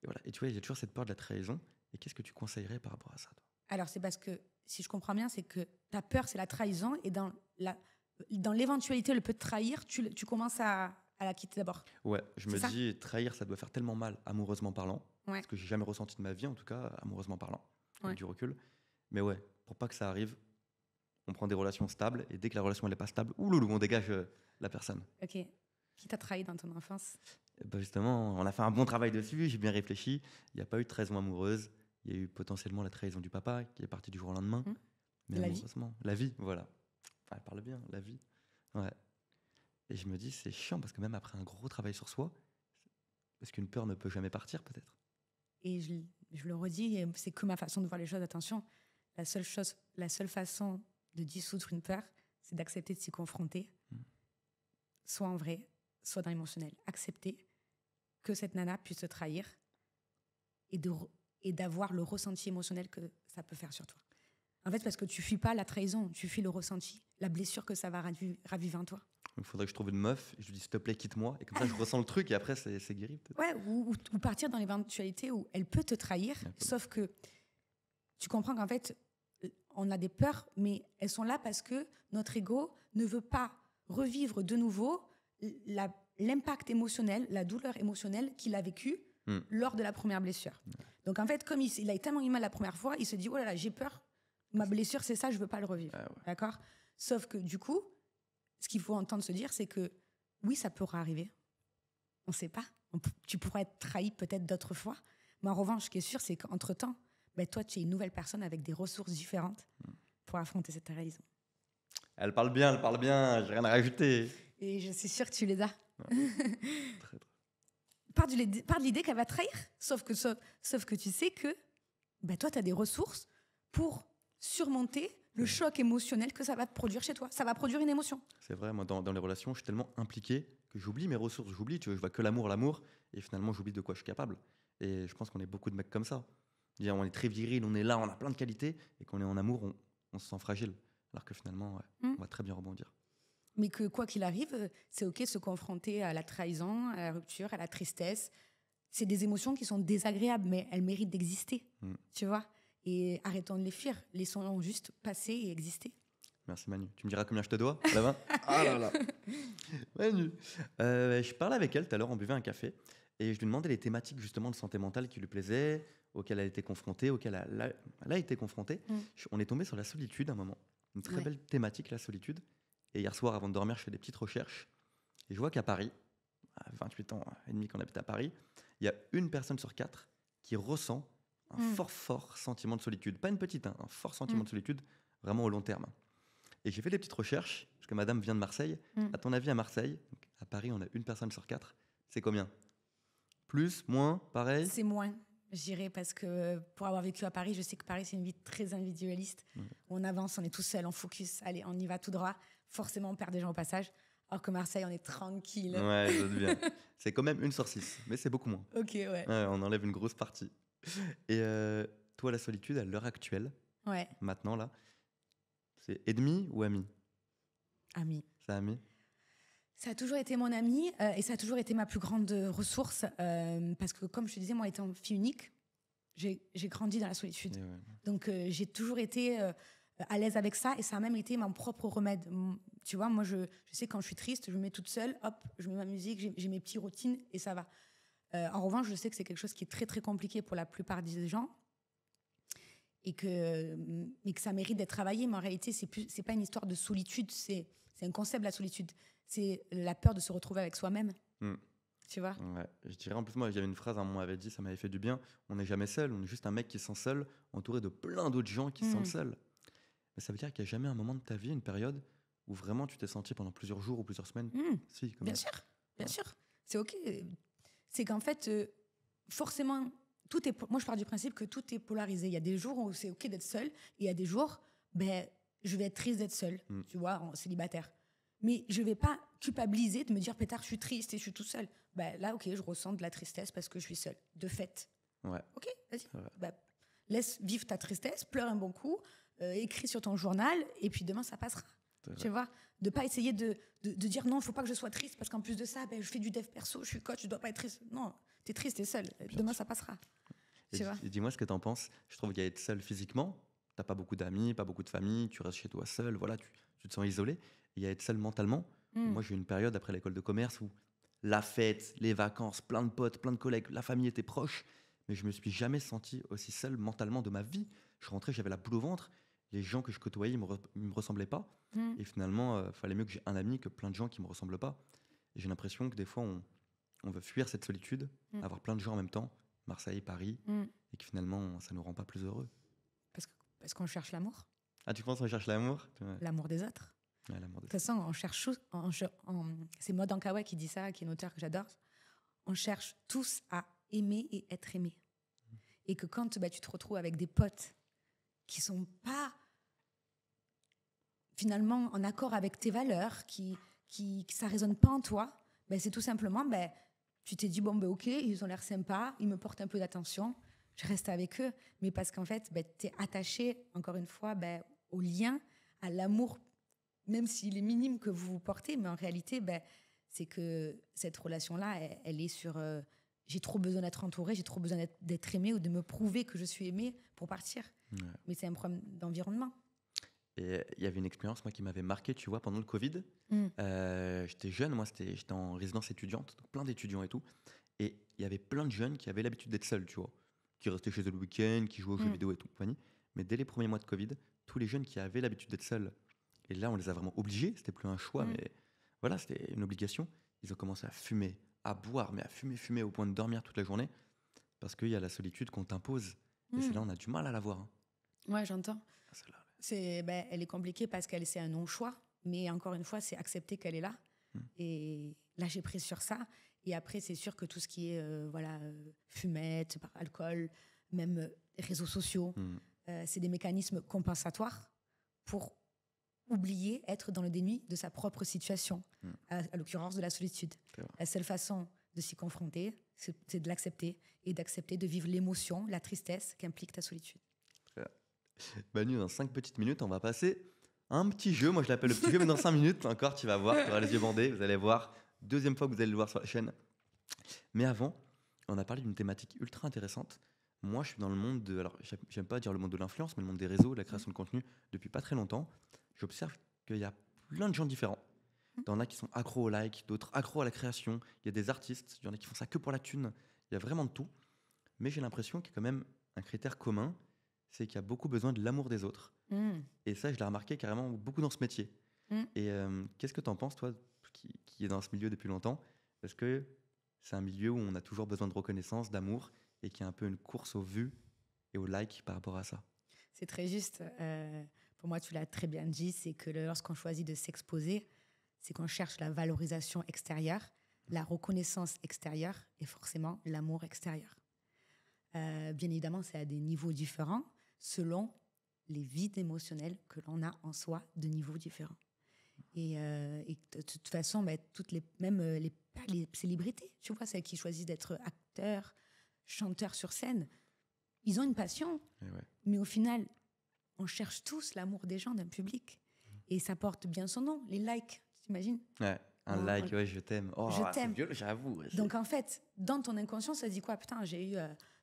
Et voilà. Et tu vois, il y a toujours cette peur de la trahison. Et qu'est-ce que tu conseillerais par rapport à ça, toi? Alors, c'est parce que, si je comprends bien, c'est que ta peur, c'est la trahison. Et dans l'éventualité, elle peut te trahir, tu commences à la quitter d'abord. Ouais, je me dis, trahir, ça doit faire tellement mal, amoureusement parlant. Ouais. Ce que j'ai jamais ressenti de ma vie, en tout cas, amoureusement parlant. Ouais. Avec du recul. Mais ouais, pour pas que ça arrive, on prend des relations stables. Et dès que la relation n'est pas stable, on dégage la personne. Ok. Qui t'a trahi dans ton enfance? Justement, on a fait un bon travail dessus, j'ai bien réfléchi. Il n'y a pas eu de trahison amoureuse. Il y a eu potentiellement la trahison du papa qui est parti du jour au lendemain. Mais amoureusement, la vie, voilà. Elle parle bien, la vie. Ouais. Et je me dis, c'est chiant parce que même après un gros travail sur soi, parce qu'une peur ne peut jamais partir, peut-être. Et je le redis, et c'est que ma façon de voir les choses. Attention, la seule façon de dissoudre une peur, c'est d'accepter de s'y confronter, soit en vrai, soit dans l'émotionnel. Accepter que cette nana puisse te trahir et et d'avoir le ressenti émotionnel que ça peut faire sur toi. En fait, parce que tu fuis pas la trahison, tu fuis le ressenti, la blessure que ça va raviver en toi. Il faudrait que je trouve une meuf et je lui dis s'il te plaît, quitte-moi. Et comme ça, je ressens le truc et après, c'est guéri peut-être. Ouais, ou partir dans l'éventualité où elle peut te trahir, sauf que tu comprends qu'en fait, on a des peurs, mais elles sont là parce que notre ego ne veut pas revivre de nouveau l'impact émotionnel, la douleur émotionnelle qu'il a vécue lors de la première blessure. Donc en fait, comme il a tellement eu mal la première fois, il se dit « Oh là là, j'ai peur, ma blessure c'est ça, je ne veux pas le revivre. D'accord ? Sauf que du coup, ce qu'il faut entendre se dire, c'est que oui, ça pourra arriver. On ne sait pas. Tu pourras être trahi peut-être d'autres fois. Mais en revanche, ce qui est sûr, c'est qu'entre-temps, toi, tu es une nouvelle personne avec des ressources différentes pour affronter cette trahison. Elle parle bien, j'ai rien à rajouter. Et je suis sûre que tu les as. Ouais. Très. Part de l'idée qu'elle va trahir. Sauf que tu sais que toi, tu as des ressources pour surmonter le choc émotionnel que ça va te produire chez toi. Ça va produire une émotion. C'est vrai, moi, dans les relations, je suis tellement impliqué que j'oublie mes ressources. Je vois que l'amour, et finalement, j'oublie de quoi je suis capable. Et je pense qu'on est beaucoup de mecs comme ça. On est très viril, on est là, on a plein de qualités, et quand on est en amour, on se sent fragile. Alors que finalement, on va très bien rebondir. Mais que quoi qu'il arrive, c'est OK de se confronter à la trahison, à la rupture, à la tristesse. C'est des émotions qui sont désagréables, mais elles méritent d'exister, tu vois. Et arrêtons de les fuir, laissons-les juste passer et exister. Merci Manu. Tu me diras combien je te dois, la main. Ah là là. Manu. Je parlais avec elle tout à l'heure, on buvait un café, et je lui demandais les thématiques justement de santé mentale qui lui plaisaient, auxquelles elle était confrontée, auxquelles elle a été confrontée. On est tombé sur la solitude à un moment. Une très belle thématique, la solitude. Et hier soir, avant de dormir, je fais des petites recherches. Et je vois qu'à Paris, à 28 ans et demi qu'on habite à Paris, il y a 1 personne sur 4 qui ressent un fort sentiment de solitude. Pas une petite, un fort sentiment de solitude, vraiment au long terme. Et j'ai fait des petites recherches, parce que madame vient de Marseille. À ton avis, à Marseille, à Paris, on a 1 personne sur 4. C'est combien ? Plus, moins, pareil ? C'est moins. Je dirais parce que pour avoir vécu à Paris, je sais que Paris, c'est une vie très individualiste. On avance, on est tout seul, on focus, allez, on y va tout droit. Forcément, on perd des gens au passage. Alors que Marseille, on est tranquille. Ouais, je doute bien. C'est quand même 1 sur 6, mais c'est beaucoup moins. Ok, ouais. On enlève une grosse partie. Et toi, la solitude, à l'heure actuelle, maintenant, là, c'est ennemi ou ami ? Ami. C'est ami ? Ça a toujours été mon ami et ça a toujours été ma plus grande ressource parce que, comme je te disais, moi, étant fille unique, j'ai grandi dans la solitude. Donc, j'ai toujours été à l'aise avec ça et ça a même été mon propre remède. Tu vois, moi, je sais quand je suis triste, je me mets toute seule, hop, je mets ma musique, j'ai mes petites routines et ça va. En revanche, je sais que c'est quelque chose qui est très, très compliqué pour la plupart des gens et que ça mérite d'être travaillé. Mais en réalité, c'est pas une histoire de solitude, c'est un concept, la solitude. C'est la peur de se retrouver avec soi-même. Tu vois ? Ouais. Je dirais, en plus, moi, j'avais une phrase, un moment m'avait dit, ça m'avait fait du bien. On n'est jamais seul, on est juste un mec qui se sent seul, entouré de plein d'autres gens qui se sentent seuls. Mais ça veut dire qu'il n'y a jamais un moment de ta vie, une période, où vraiment tu t'es senti pendant plusieurs jours ou plusieurs semaines Si, quand même. Bien sûr. C'est OK. C'est qu'en fait, forcément, moi, je pars du principe que tout est polarisé. Il y a des jours où c'est OK d'être seul, et il y a des jours, je vais être triste d'être seul, tu vois, en célibataire. Mais je ne vais pas culpabiliser de me dire, pétard, je suis triste et je suis tout seul. Là, OK, je ressens de la tristesse parce que je suis seule, de fait. Ouais. OK, vas-y. Laisse vivre ta tristesse, pleure un bon coup, écris sur ton journal et puis demain, ça passera. Tu vois, de ne pas essayer de dire non, il ne faut pas que je sois triste parce qu'en plus de ça, je fais du dev perso, je suis coach, je ne dois pas être triste. Non, tu es triste, tu es seule. Demain, ça passera. Et dis-moi ce que tu en penses. Je trouve qu'à être seul physiquement, tu n'as pas beaucoup d'amis, pas beaucoup de famille, tu restes chez toi seul, voilà, tu te sens isolé. Et à être seul mentalement, moi j'ai eu une période après l'école de commerce où la fête, les vacances, plein de potes, plein de collègues, la famille était proche, mais je me suis jamais senti aussi seul mentalement de ma vie. Je rentrais, j'avais la boule au ventre, les gens que je côtoyais, ils me ressemblaient pas. Et finalement, fallait mieux que j'ai un ami que plein de gens qui me ressemblent pas. Et j'ai l'impression que des fois, on veut fuir cette solitude, avoir plein de gens en même temps, Marseille, Paris, et que finalement, ça nous rend pas plus heureux. Parce qu'on cherche l'amour. Ah, tu penses qu'on cherche l'amour ? L'amour des autres. Ouais, l'amour des autres. De toute façon, on cherche c'est Maud Ankawa qui dit ça, qui est une auteure que j'adore. On cherche tous à aimer et être aimé. Et que quand tu te retrouves avec des potes qui sont pas finalement en accord avec tes valeurs, qui ça résonne pas en toi, c'est tout simplement, tu t'es dit, OK, ils ont l'air sympas, ils me portent un peu d'attention, je reste avec eux. Mais parce qu'en fait, tu es attaché, encore une fois, au lien, à l'amour, même s'il est minime que vous vous portez. Mais en réalité, c'est que cette relation-là, elle est sur... j'ai trop besoin d'être entourée, j'ai trop besoin d'être aimée ou de me prouver que je suis aimée pour partir. Ouais. Mais c'est un problème d'environnement. Et il y avait une expérience, moi, qui m'avait marqué, tu vois, pendant le Covid. J'étais jeune, moi, j'étais en résidence étudiante, donc plein d'étudiants et tout. Et il y avait plein de jeunes qui avaient l'habitude d'être seuls, tu vois, qui restaient chez eux le week-end, qui jouaient aux jeux vidéo et tout, compagnie. Mais dès les premiers mois de Covid, tous les jeunes qui avaient l'habitude d'être seuls, et là, on les a vraiment obligés, c'était plus un choix, mais voilà, c'était une obligation. Ils ont commencé à fumer, à boire, mais à fumer au point de dormir toute la journée, parce qu'il y a la solitude qu'on t'impose. Et c'est là, on a du mal à la voir. Hein. Ouais, j'entends. Elle est compliquée parce qu'elle c'est un non-choix, mais encore une fois, c'est accepter qu'elle est là et lâcher prise sur ça. Et après, c'est sûr que tout ce qui est fumette, alcool, même réseaux sociaux, c'est des mécanismes compensatoires pour oublier, être dans le déni de sa propre situation, à l'occurrence de la solitude. La seule façon de s'y confronter, c'est de l'accepter et d'accepter de vivre l'émotion, la tristesse qu'implique ta solitude. Manu, dans 5 petites minutes, on va passer à un petit jeu. Moi, je l'appelle le petit jeu, mais dans 5 minutes, encore, tu vas voir, tu auras les yeux bandés, vous allez voir. Deuxième fois que vous allez le voir sur la chaîne. Mais avant, on a parlé d'une thématique ultra intéressante. Moi, je suis dans le monde de... Alors, j'aime pas dire le monde de l'influence, mais le monde des réseaux, de la création de contenu, depuis pas très longtemps. J'observe qu'il y a plein de gens différents. Il y en a qui sont accros au like, d'autres accros à la création. Il y a des artistes, il y en a qui font ça que pour la thune. Il y a vraiment de tout. Mais j'ai l'impression qu'il y a quand même un critère commun, c'est qu'il y a beaucoup besoin de l'amour des autres. Et ça, je l'ai remarqué carrément beaucoup dans ce métier. Et qu'est-ce que tu en penses, toi, qui est dans ce milieu depuis longtemps? Est-ce que c'est un milieu où on a toujours besoin de reconnaissance, d'amour, et qu'il y a un peu une course aux vues et aux likes par rapport à ça? C'est très juste. Pour moi, tu l'as très bien dit, c'est que lorsqu'on choisit de s'exposer, c'est qu'on cherche la valorisation extérieure, la reconnaissance extérieure et forcément l'amour extérieur. Bien évidemment, c'est à des niveaux différents selon les vides émotionnels que l'on a en soi de niveaux différents. Et de toute façon, même les célébrités, tu vois, celles qui choisissent d'être acteurs, chanteurs sur scène, ils ont une passion. Mais au final, on cherche tous l'amour des gens, d'un public. Et ça porte bien son nom, les likes, t'imagines? Ouais, like, je t'aime. Oh, je t'aime. C'est violent, j'avoue. Ouais, donc en fait, dans ton inconscient, ça se dit quoi? Putain, j'ai eu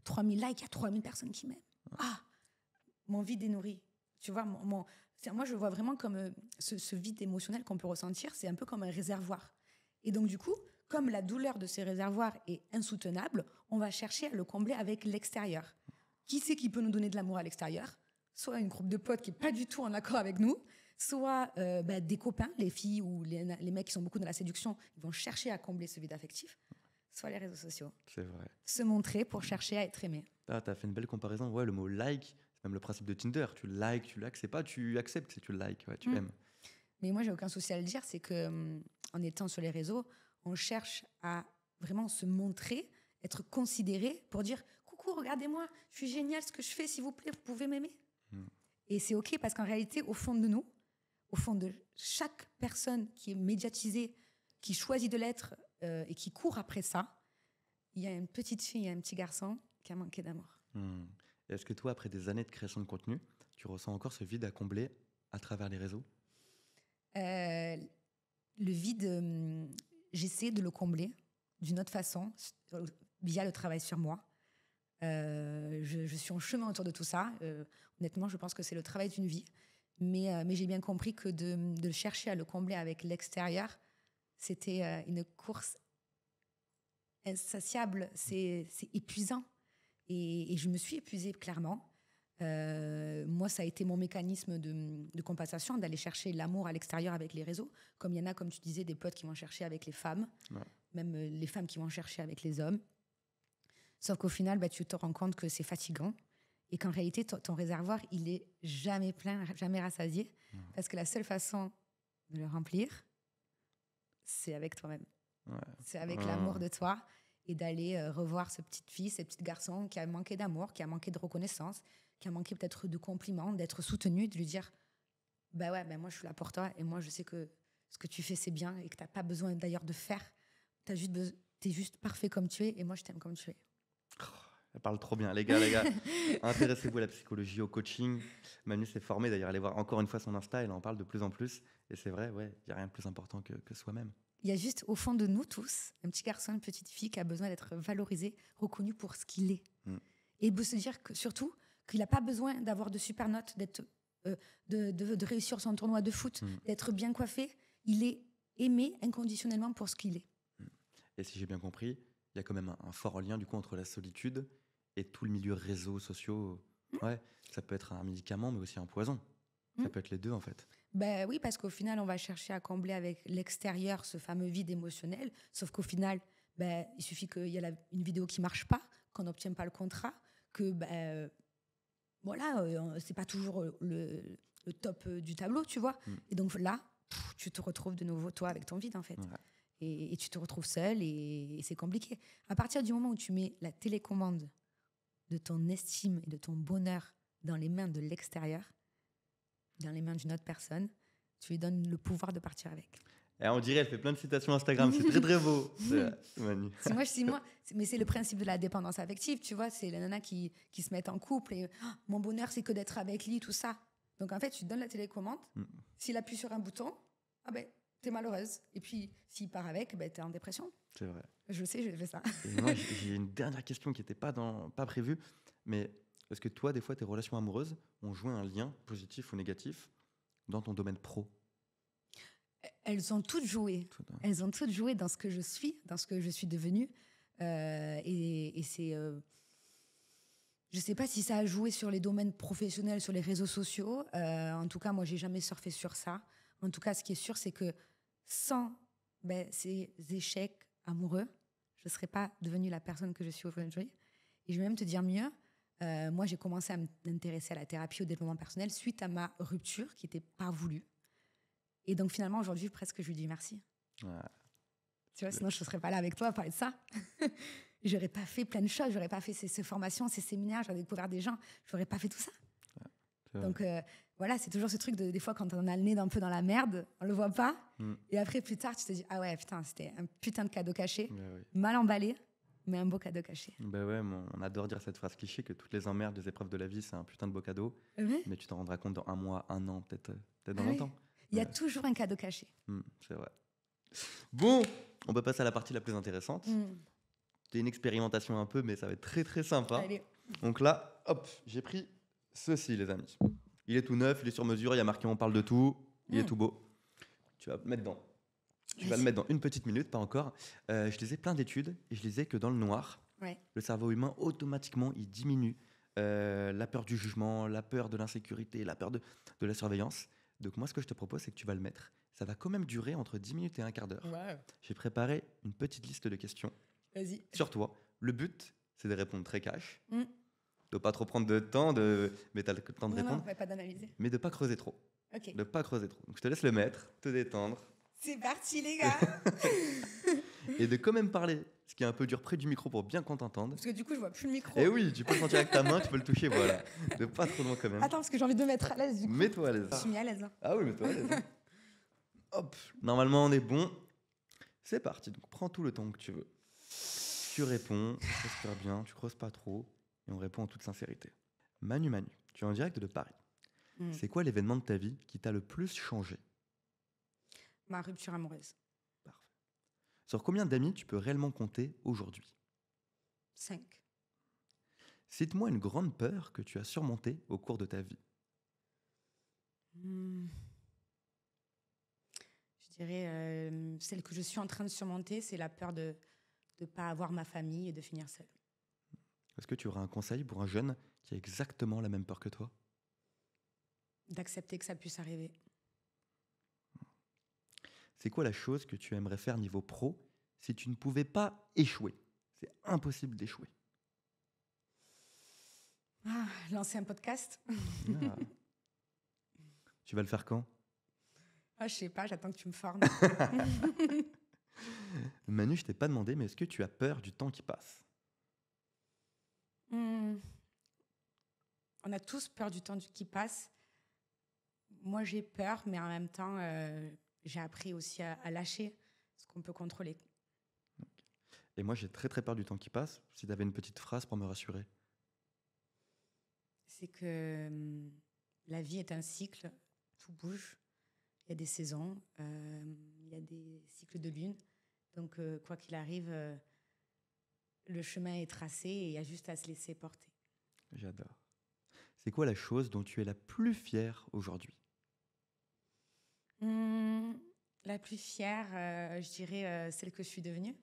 3000 likes, il y a 3000 personnes qui m'aiment. Ah, mon vide est nourri. Tu vois, moi, je vois vraiment comme ce vide émotionnel qu'on peut ressentir, c'est un peu comme un réservoir. Et donc, du coup, comme la douleur de ces réservoirs est insoutenable, on va chercher à le combler avec l'extérieur. Qui c'est qui peut nous donner de l'amour à l'extérieur? Soit une groupe de potes qui n'est pas du tout en accord avec nous, soit des copains, les filles ou les mecs qui sont beaucoup dans la séduction, ils vont chercher à combler ce vide affectif, soit les réseaux sociaux. C'est vrai. Se montrer pour chercher à être aimé. Ah, tu as fait une belle comparaison. Ouais, le mot like, c'est même le principe de Tinder. Tu likes, tu likes, c'est pas tu acceptes, c'est tu likes, ouais, tu aimes. Mais moi, j'ai aucun souci à le dire, c'est qu'en étant sur les réseaux, on cherche à vraiment se montrer, être considéré pour dire « Coucou, regardez-moi, je suis génial ce que je fais, s'il vous plaît, vous pouvez m'aimer ?» Et c'est OK parce qu'en réalité, au fond de nous, au fond de chaque personne qui est médiatisée, qui choisit de l'être et qui court après ça, il y a une petite fille et un petit garçon qui a manqué d'amour. Est-ce que toi, après des années de création de contenu, tu ressens encore ce vide à combler à travers les réseaux? Le vide, j'essaie de le combler d'une autre façon, via le travail sur moi. Je suis en chemin autour de tout ça. Honnêtement, je pense que c'est le travail d'une vie. Mais j'ai bien compris que de chercher à le combler avec l'extérieur, c'était une course insatiable. C'est épuisant. Et je me suis épuisée, clairement. Moi, ça a été mon mécanisme de compensation, d'aller chercher l'amour à l'extérieur avec les réseaux. Comme il y en a, comme tu disais, des potes qui vont chercher avec les femmes, même les femmes qui vont chercher avec les hommes. Sauf qu'au final, tu te rends compte que c'est fatigant et qu'en réalité, ton réservoir, il est jamais plein, jamais rassasié. Parce que la seule façon de le remplir, c'est avec toi-même. C'est avec l'amour de toi et d'aller revoir cette petite fille, ce petit garçon qui a manqué d'amour, qui a manqué de reconnaissance, qui a manqué peut-être de compliments, d'être soutenu, de lui dire moi je suis là pour toi et moi je sais que ce que tu fais c'est bien et que tu n'as pas besoin d'ailleurs de faire. T'es juste parfait comme tu es et moi je t'aime comme tu es. Elle parle trop bien. Les gars, intéressez-vous à la psychologie, au coaching. Manu s'est formée, d'ailleurs, allez voir encore une fois son Insta, elle en parle de plus en plus. Et c'est vrai, ouais, il n'y a rien de plus important que soi-même. Il y a juste au fond de nous tous un petit garçon, une petite fille qui a besoin d'être valorisé, reconnu pour ce qu'il est. Et de se dire que, surtout qu'il n'a pas besoin d'avoir de super notes, de réussir son tournoi de foot, d'être bien coiffé. Il est aimé inconditionnellement pour ce qu'il est. Et si j'ai bien compris, il y a quand même un fort lien du coup entre la solitude et tout le milieu réseaux sociaux. Ouais, ça peut être un médicament, mais aussi un poison. Ça peut être les deux en fait. Ben oui, parce qu'au final, on va chercher à combler avec l'extérieur ce fameux vide émotionnel. Sauf qu'au final, ben, il suffit qu'il y ait une vidéo qui marche pas, qu'on n'obtienne pas le contrat, que voilà, c'est pas toujours le top du tableau, tu vois. Et donc là, tu te retrouves de nouveau toi avec ton vide en fait. Ouais. Et tu te retrouves seul et c'est compliqué. À partir du moment où tu mets la télécommande de ton estime et de ton bonheur dans les mains de l'extérieur, dans les mains d'une autre personne, tu lui donnes le pouvoir de partir avec. Et on dirait, elle fait plein de citations Instagram, c'est très très beau. C'est Manu. Mais c'est le principe de la dépendance affective, tu vois, c'est les nanas qui se mettent en couple et mon bonheur c'est que d'être avec lui, tout ça. Donc en fait, tu te donnes la télécommande, s'il appuie sur un bouton, ah ben, t'es malheureuse. Et puis s'il part avec, ben, t'es en dépression. C'est vrai. Je sais, j'ai fait ça. Et moi, j'ai une dernière question qui n'était pas prévue, mais est-ce que toi, des fois, tes relations amoureuses ont joué un lien positif ou négatif dans ton domaine pro? Elles ont toutes joué. Elles ont toutes joué dans ce que je suis, dans ce que je suis devenue. Et c'est... je ne sais pas si ça a joué sur les domaines professionnels, sur les réseaux sociaux. En tout cas, moi, j'ai jamais surfé sur ça. En tout cas, ce qui est sûr, c'est que sans ces échecs amoureux, je ne serais pas devenue la personne que je suis aujourd'hui. Et je vais même te dire mieux. Moi, j'ai commencé à m'intéresser à la thérapie, au développement personnel, suite à ma rupture qui n'était pas voulue. Et donc, finalement, aujourd'hui, presque, je lui dis merci. Ouais. Tu vois, sinon, je ne serais pas là avec toi à parler de ça. J'aurais pas fait plein de choses. J'aurais pas fait ces formations, ces séminaires. J'aurais découvert des gens. J'aurais pas fait tout ça. Ouais, donc, voilà, c'est toujours ce truc des fois, quand on a le nez un peu dans la merde, on le voit pas. Et après, plus tard, tu te dis, ah ouais, putain, c'était un putain de cadeau caché. Oui. Mal emballé, mais un beau cadeau caché. Ben ouais, on adore dire cette phrase cliché que toutes les emmerdes, des épreuves de la vie, c'est un putain de beau cadeau. Mais tu t'en rendras compte dans 1 mois, 1 an, peut-être dans longtemps. Il y a toujours un cadeau caché. C'est vrai. Bon, on peut passer à la partie la plus intéressante. C'est une expérimentation un peu, mais ça va être très très sympa. Allez. Donc là, hop, j'ai pris ceci, les amis. Il est tout neuf, il est sur mesure, il y a marqué on parle de tout, il est tout beau. Tu vas le mettre dans. Tu vas le mettre dans 1 petite minute, pas encore. Je lisais plein d'études et je lisais que dans le noir, le cerveau humain, automatiquement, il diminue la peur du jugement, la peur de l'insécurité, la peur de la surveillance. Donc moi, ce que je te propose, c'est que tu vas le mettre. Ça va quand même durer entre 10 minutes et un quart d'heure. Ouais. J'ai préparé une petite liste de questions. Vas-y. Sur toi. Le but, c'est de répondre très cash. De ne pas trop prendre de temps, mais tu as le temps de répondre. Non, pas d'analyser. Mais de ne pas creuser trop. Ok. De ne pas creuser trop. Donc je te laisse le mettre, te détendre. C'est parti, les gars. Et de quand même parler, ce qui est un peu dur, près du micro pour bien qu'on t'entende. Parce que du coup, je vois plus le micro. Et oui, tu peux le sentir avec ta main, tu peux le toucher, voilà. De pas trop loin quand même. Attends, parce que j'ai envie de me mettre à l'aise du coup. Mets-toi à l'aise. Je suis mis à l'aise là. Ah oui, mets-toi à l'aise. Hop, normalement on est bon. C'est parti, donc prends tout le temps que tu veux. Tu réponds, tu respires bien, tu creuses pas trop, et on répond en toute sincérité. Manu, tu es en direct de Paris. C'est quoi l'événement de ta vie qui t'a le plus changé? Ma rupture amoureuse. Parfait. Sur combien d'amis tu peux réellement compter aujourd'hui? 5. Cite-moi une grande peur que tu as surmontée au cours de ta vie. Je dirais, celle que je suis en train de surmonter, c'est la peur de ne pas avoir ma famille et de finir seule. Est-ce que tu auras un conseil pour un jeune qui a exactement la même peur que toi? D'accepter que ça puisse arriver. C'est quoi la chose que tu aimerais faire niveau pro si tu ne pouvais pas échouer? C'est impossible d'échouer. Lancer un podcast. Tu vas le faire quand? Je sais pas, j'attends que tu me formes. Manu, je t'ai pas demandé, mais est-ce que tu as peur du temps qui passe? On a tous peur du temps qui passe. Moi, j'ai peur, mais en même temps, j'ai appris aussi à lâcher ce qu'on peut contrôler. Et moi, j'ai très très peur du temps qui passe. Si tu avais une petite phrase pour me rassurer. C'est que la vie est un cycle, tout bouge. Il y a des saisons, il y a des cycles de lune. Donc, quoi qu'il arrive, le chemin est tracé et il y a juste à se laisser porter. J'adore. C'est quoi la chose dont tu es la plus fière aujourd'hui? La plus fière, je dirais celle que je suis devenue.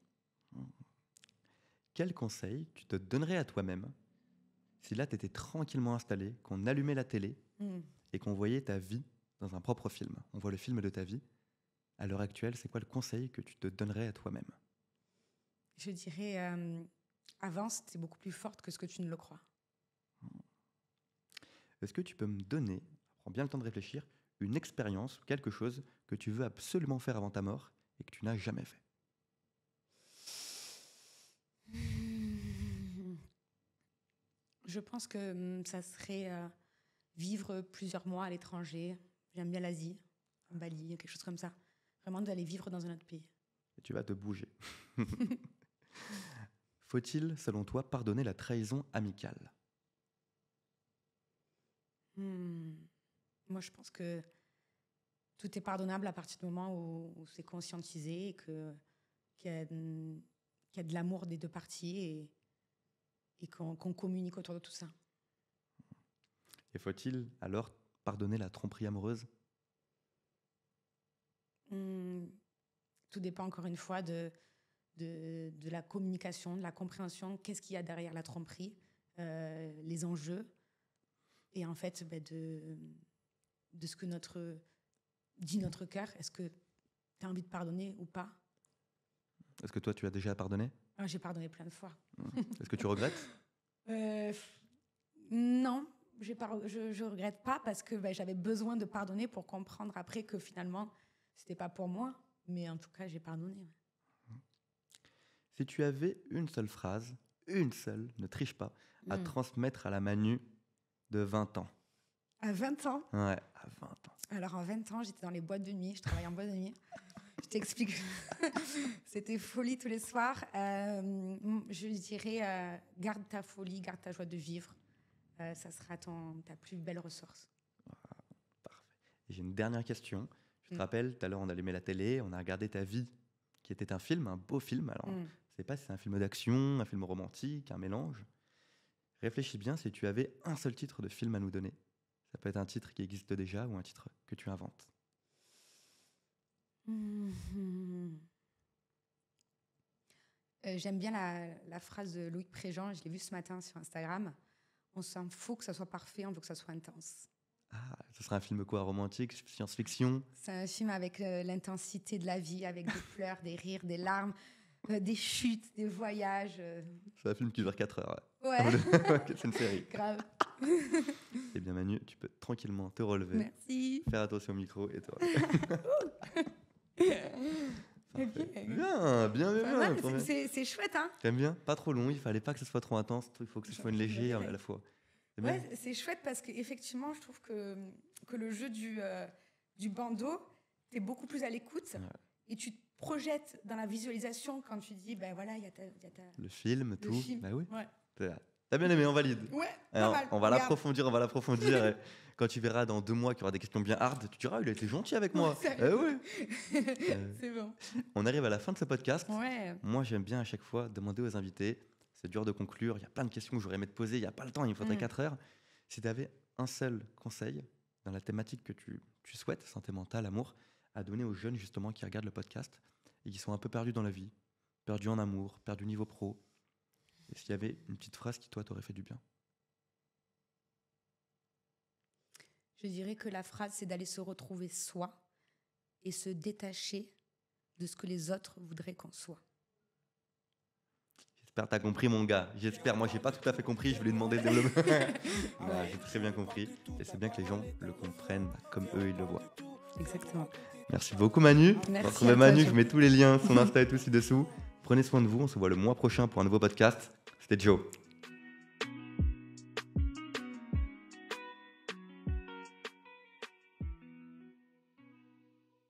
Quel conseil tu te donnerais à toi-même si là, tu étais tranquillement installé, qu'on allumait la télé et qu'on voyait ta vie dans un propre film? On voit le film de ta vie. À l'heure actuelle, c'est quoi le conseil que tu te donnerais à toi-même? Je dirais, avance, tu es beaucoup plus forte que ce que tu ne le crois. Est-ce que tu peux me donner, prends bien le temps de réfléchir, une expérience ou quelque chose que tu veux absolument faire avant ta mort et que tu n'as jamais fait? Je pense que ça serait vivre plusieurs mois à l'étranger. J'aime bien l'Asie, à Bali, quelque chose comme ça. Vraiment d'aller vivre dans un autre pays. Et tu vas te bouger. Faut-il, selon toi, pardonner la trahison amicale? Moi, je pense que tout est pardonnable à partir du moment où c'est conscientisé et qu'il y a de l'amour des deux parties et qu'on communique autour de tout ça. Et faut-il alors pardonner la tromperie amoureuse? Tout dépend encore une fois de la communication, de la compréhension. Qu'est-ce qu'il y a derrière la tromperie, les enjeux, et en fait de ce que dit notre cœur. Est-ce que tu as envie de pardonner ou pas? Est-ce que toi, tu as déjà pardonné? J'ai pardonné plein de fois. Est-ce que tu regrettes? Non, je regrette pas parce que j'avais besoin de pardonner pour comprendre après que finalement, c'était pas pour moi. Mais en tout cas, j'ai pardonné. Si tu avais une seule phrase, une seule, ne triche pas, à transmettre à la Manu de 20 ans. À 20 ans? Ouais, à 20 ans. Alors, en 20 ans, j'étais dans les boîtes de nuit. Je travaillais en boîte de nuit. Je t'explique. C'était folie tous les soirs. Je dirais, garde ta folie, garde ta joie de vivre. Ça sera ta plus belle ressource. Parfait. Et j'ai une dernière question. Je te rappelle, tout à l'heure, on allumait la télé, on a regardé ta vie, qui était un film, un beau film. Alors, je ne sais pas si c'est un film d'action, un film romantique, un mélange. Réfléchis bien si tu avais un seul titre de film à nous donner. Ça peut être un titre qui existe déjà ou un titre que tu inventes. J'aime bien la phrase de Loïc Préjean, je l'ai vue ce matin sur Instagram. On s'en fout que ça soit parfait, on veut que ça soit intense. Ah, ce sera un film quoi? Romantique, science-fiction? C'est un film avec l'intensité de la vie, avec des pleurs, des rires, des larmes, des chutes, des voyages. C'est un film qui dure 4 heures. Ouais. C'est une série. Grave. Eh bien Manu, tu peux tranquillement te relever. Merci. Faire attention au micro et te Okay. Bien. C'est chouette, hein? J'aime bien. Pas trop long, il fallait pas que ce soit trop intense, il faut que ce soit une légère à la fois. Ouais, c'est chouette parce qu'effectivement, je trouve que le jeu du bandeau, tu es beaucoup plus à l'écoute et tu te projettes dans la visualisation quand tu dis, ben voilà, il y a ta le film, tout. Film. Bah oui. Ouais. T'as bien aimé, on valide. Ouais, alors, pas mal. On va l'approfondir. Et quand tu verras dans 2 mois qu'il y aura des questions bien hard, tu diras, il a été gentil avec moi. Ouais. C'est bon. On arrive à la fin de ce podcast. Ouais. Moi, j'aime bien à chaque fois demander aux invités. C'est dur de conclure. Il y a plein de questions que j'aurais aimé te poser. Il n'y a pas le temps, il me faudrait 4 heures. Si tu avais un seul conseil dans la thématique que tu souhaites, santé mentale, amour, à donner aux jeunes justement qui regardent le podcast et qui sont un peu perdus dans la vie, perdus en amour, perdus niveau pro, et s'il y avait une petite phrase qui, toi, t'aurait fait du bien? Je dirais que la phrase, c'est d'aller se retrouver soi et se détacher de ce que les autres voudraient qu'on soit. J'espère que tu as compris, mon gars. J'espère. Moi, j'ai pas tout à fait compris. Je voulais demander le développement. J'ai très bien compris. Et c'est bien que les gens le comprennent comme eux, ils le voient. Exactement. Merci beaucoup, Manu. Merci. Retrouvez Manu, je mets tous les liens, son Insta est tout ci-dessous. Prenez soin de vous. On se voit le mois prochain pour un nouveau podcast. C'était Joe.